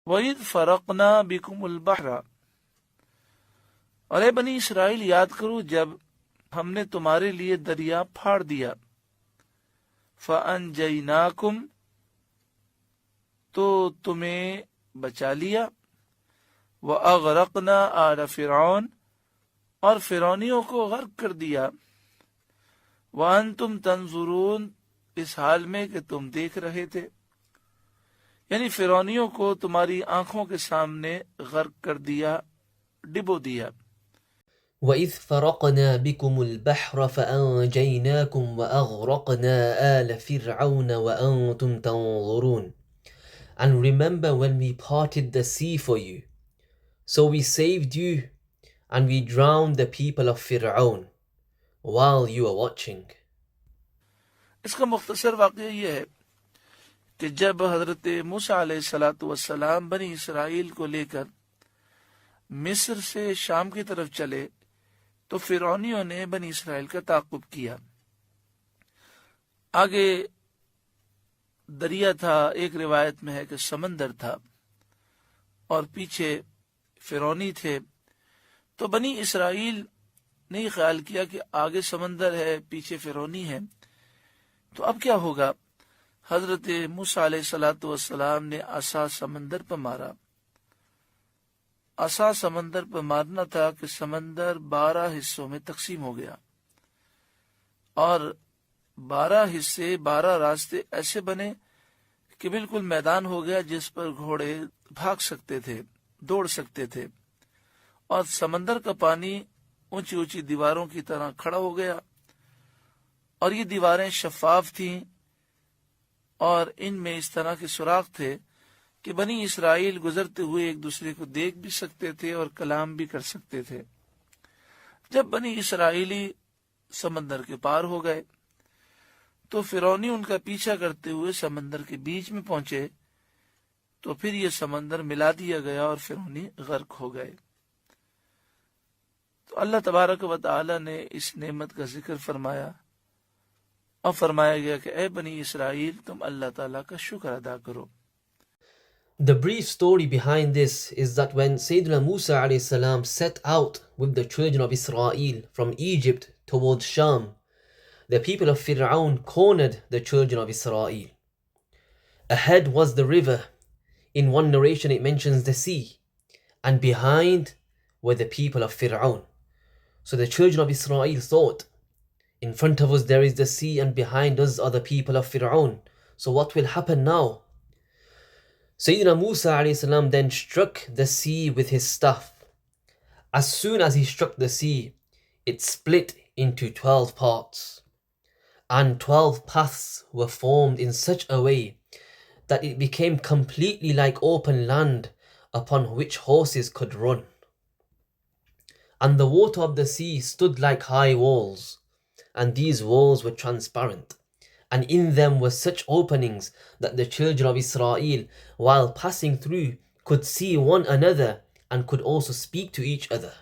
وَإِذْ فَرَقْنَا بِكُمُ الْبَحْرَ، اور اے بنی اسرائیل یاد کرو جب ہم نے تمہارے لیے دریا پھاڑ دیا، فَأَنْجَيْنَاكُمْ، تو تمہیں بچا لیا، وَأَغْرَقْنَا آلَ فِرْعَوْنَ، اور فرعونیوں کو غرق کر دیا، وَأَنْتُمْ تَنْظُرُونَ، اس حال میں کہ تم دیکھ رہے تھے، یعنی فرعونیوں کو تمہاری آنکھوں کے سامنے غرق کر دیا، ڈبو دیا۔ وَإِذْ فَرَقْنَا بِكُمُ الْبَحْرَ فَأَنْجَيْنَاكُمْ وَأَغْرَقْنَا آلَ فِرْعَوْنَ وَأَنْتُمْ تَنْظُرُونَ. And remember when we parted the sea for you. So we saved you, and we drowned the people of Fir'aun while you were watching. اس کا مختصر واقعہ یہ ہے کہ جب حضرت موسیٰ علیہ السلام بنی اسرائیل کو لے کر مصر سے شام کی طرف چلے تو فرعونیوں نے بنی اسرائیل کا تعاقب کیا۔ آگے دریا تھا، ایک روایت میں ہے کہ سمندر تھا، اور پیچھے فرعونی تھے۔ تو بنی اسرائیل نے یہ خیال کیا کہ آگے سمندر ہے، پیچھے فرعونی ہے، تو اب کیا ہوگا؟ حضرت موسیٰ علیہ السلام نے عصا سمندر پر مارا۔ عصا سمندر پر مارنا تھا کہ سمندر 12 حصوں میں تقسیم ہو گیا، اور 12 حصے، 12 راستے ایسے بنے کہ بالکل میدان ہو گیا جس پر گھوڑے بھاگ سکتے تھے، دوڑ سکتے تھے، اور سمندر کا پانی اونچی اونچی دیواروں کی طرح کھڑا ہو گیا، اور یہ دیواریں شفاف تھیں، اور ان میں اس طرح کے سوراخ تھے کہ بنی اسرائیل گزرتے ہوئے ایک دوسرے کو دیکھ بھی سکتے تھے اور کلام بھی کر سکتے تھے۔ جب بنی اسرائیلی سمندر کے پار ہو گئے تو فرعونی ان کا پیچھا کرتے ہوئے سمندر کے بیچ میں پہنچے، تو پھر یہ سمندر ملا دیا گیا اور فرعونی غرق ہو گئے۔ تو اللہ تبارک و تعالی نے اس نعمت کا ذکر فرمایا، اور فرمایا گیا کہ اے بنی اسرائیل تم اللہ تعالیٰ کا شکر ادا کرو۔ The brief story behind this is that when Sayyidina Musa alayhi salam set out with the children of Israel from Egypt towards Sham, the people of Fir'aun cornered the children of Israel. Ahead was the river, in one narration it mentions the sea, and behind were the people of Fir'aun. So the children of Israel thought, in front of us there is the sea and behind us are the people of Fir'aun. So what will happen now? Sayyidina Musa alayhi salam then struck the sea with his staff. As soon as he struck the sea, it split into 12 parts, and 12 paths were formed in such a way that it became completely like open land upon which horses could run. And the water of the sea stood like high walls, and these walls were transparent, and in them were such openings that the children of Israel, while passing through, could see one another and could also speak to each other.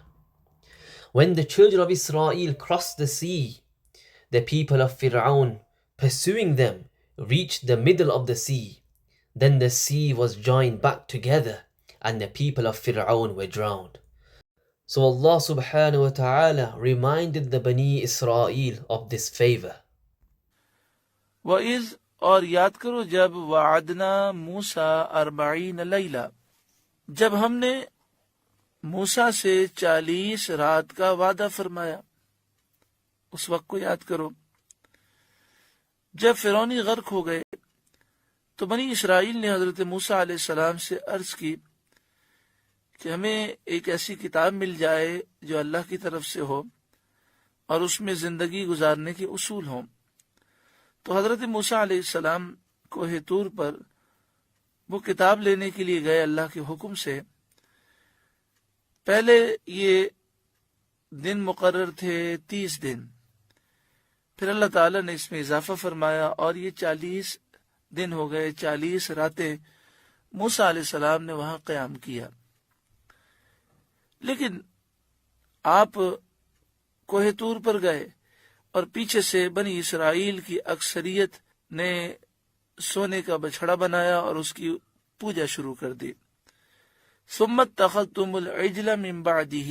When the children of Israel crossed the sea, the people of Fir'aun, pursuing them, reached the middle of the sea. Then the sea was joined back together, and the people of Fir'aun were drowned. So Allah subhanahu wa ta'ala reminded the Bani Israel of this favor. وَإِذْ، اور یاد کرو جب وعدنا موسیٰ 40 لیلہ، جب ہم نے موسیٰ سے 40 رات کا وعدہ فرمایا، اس وقت کو یاد کرو جب فرعونی غرق ہو گئے تو بنی اسرائیل نے حضرت موسیٰ علیہ السلام سے عرض کی کہ ہمیں ایک ایسی کتاب مل جائے جو اللہ کی طرف سے ہو اور اس میں زندگی گزارنے کے اصول ہوں۔ تو حضرت موسیٰ علیہ السلام کوہ طور پر وہ کتاب لینے کے لیے گئے اللہ کے حکم سے۔ پہلے یہ دن مقرر تھے 30 دن، پھر اللہ تعالیٰ نے اس میں اضافہ فرمایا اور یہ 40 دن ہو گئے، 40 راتیں موسیٰ علیہ السلام نے وہاں قیام کیا۔ لیکن آپ کوہ طور پر گئے اور پیچھے سے بنی اسرائیل کی اکثریت نے سونے کا بچھڑا بنایا اور اس کی پوجا شروع کر دی۔ ثم اتخذتم العجل من بعده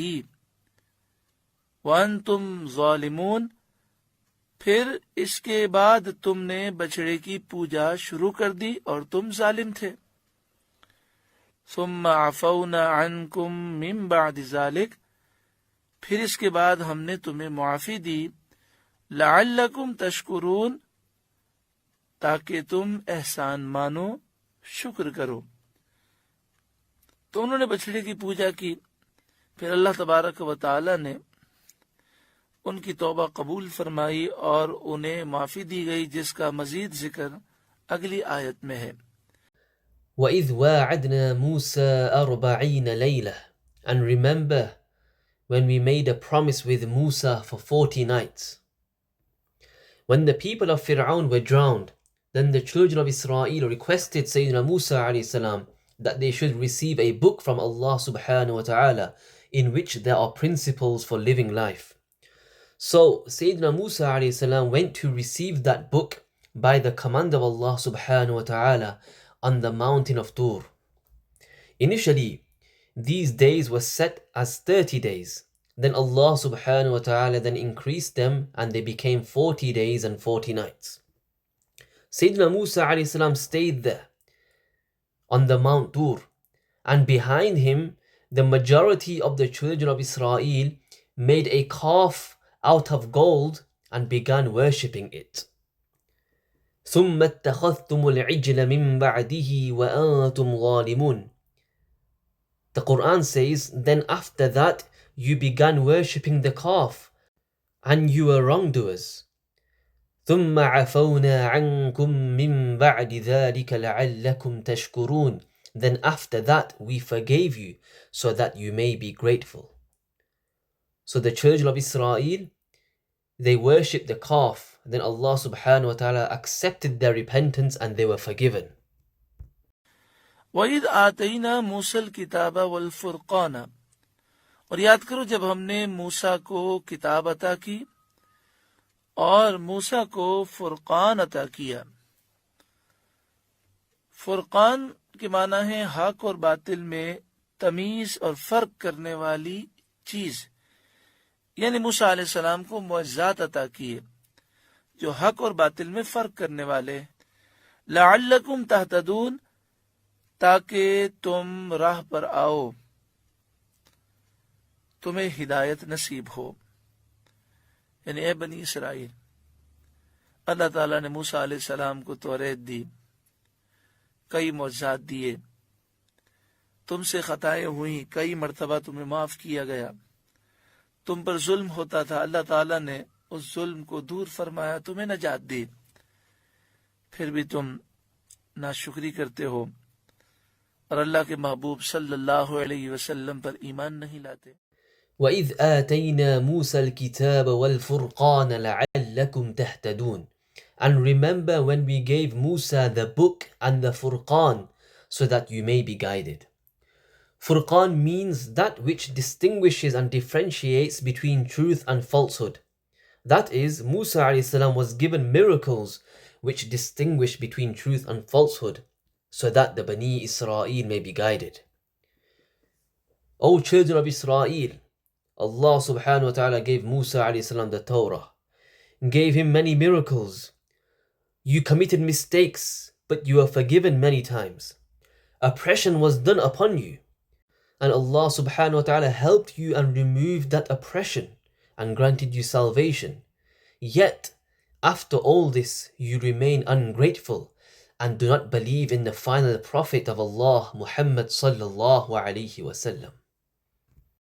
وانتم ظالمون، پھر اس کے بعد تم نے بچڑے کی پوجا شروع کر دی اور تم ظالم تھے. ثم عفونا عنکم من بعد ذلک، پھر اس کے بعد ہم نے تمہیں معافی دی. لعلکم تشکرون، تاکہ تم احسان مانو، شکر کرو. تو انہوں نے بچڑے کی پوجا کی. پھر اللہ تبارک و تعالی نے ان کی توبہ قبول فرمائی اور انہیں معافی دی گئی، جس کا مزید ذکر اگلی آیت میں ہے. وَإِذْ وَاعَدْنَا مُوسَىٰ 40 لَيْلَةً And remember when we made a promise with Musa for 40 nights. When the people of Fir'aun were drowned, then the children of Israel requested Sayyidina Musa alayhi salam that they should receive a book from Allah subhanahu wa ta'ala in which there are principles for living life. So Sayyidina Musa alayhi salam went to receive that book by the command of Allah subhanahu wa ta'ala on the mountain of Tur. Initially, these days were set as 30 days. Then Allah subhanahu wa ta'ala then increased them and they became 40 days and 40 nights. Sayyidina Musa alayhi salam stayed there on the Mount Tur, and behind him the majority of the children of Israel made a calf out of gold and began worshipping it. ثُمَّ اتَّخَذْتُمُ الْعِجْلَ مِن بَعْدِهِ وَأَنْتُمْ ظَالِمُونَ. The Quran says, then after that you began worshipping the calf and you were wrongdoers. ثُمَّ عَفَوْنَا عَنْكُمْ مِن بَعْدِ ذَلِكَ لَعَلَّكُمْ تَشْكُرُونَ. Then after that we forgave you so that you may be grateful. So the children of Israel, they worshipped the calf. Then Allah subhanahu wa ta'ala accepted their repentance and they were forgiven. وَإِذْ آتَيْنَا مُوسَى الْكِتَابَ وَالْفُرْقَانَ، اور یاد کرو جب ہم نے موسیٰ کو کتاب عطا کی اور موسیٰ کو فرقان عطا کیا. فرقان کے معنی ہے حق اور باطل میں تمیز اور فرق کرنے والی چیز، یعنی موسیٰ علیہ السلام کو معجزات عطا کیے جو حق اور باطل میں فرق کرنے والے. لعلکم تہتدون، تاکہ تم راہ پر آؤ، تمہیں ہدایت نصیب ہو. یعنی اے بنی اسرائیل، اللہ تعالیٰ نے موسیٰ علیہ السلام کو توریت دی، کئی معجزات دیے، تم سے خطائیں ہوئیں، کئی مرتبہ تمہیں معاف کیا گیا، تم پر ظلم ہوتا تھا، اللہ تعالیٰ نے اس ظلم کو دور فرمایا، تمہیں نجات دی، پھر بھی تم ناشکری کرتے ہو اور اللہ کے محبوب صلی اللہ علیہ وسلم پر ایمان نہیں لاتے. وَإِذْ آتَيْنَا مُوسَى الْكِتَابَ وَالْفُرْقَانَ لَعَلَّكُمْ تَهْتَدُونَ And remember when we gave Musa the book and the Furqan so that you may be guided. Furqan means that which distinguishes and differentiates between truth and falsehood. That is, Musa alayhi salam was given miracles which distinguish between truth and falsehood so that the Bani Israel may be guided. O children of Israel, Allah subhanahu wa ta'ala gave Musa alayhi salam the Torah, gave him many miracles. You committed mistakes, but you are forgiven many times. Oppression was done upon you, and Allah subhanahu wa ta'ala helped you and removed that oppression and granted you salvation. Yet, after all this, you remain ungrateful and do not believe in the final prophet of Allah, Muhammad sallallahu alayhi wa sallam.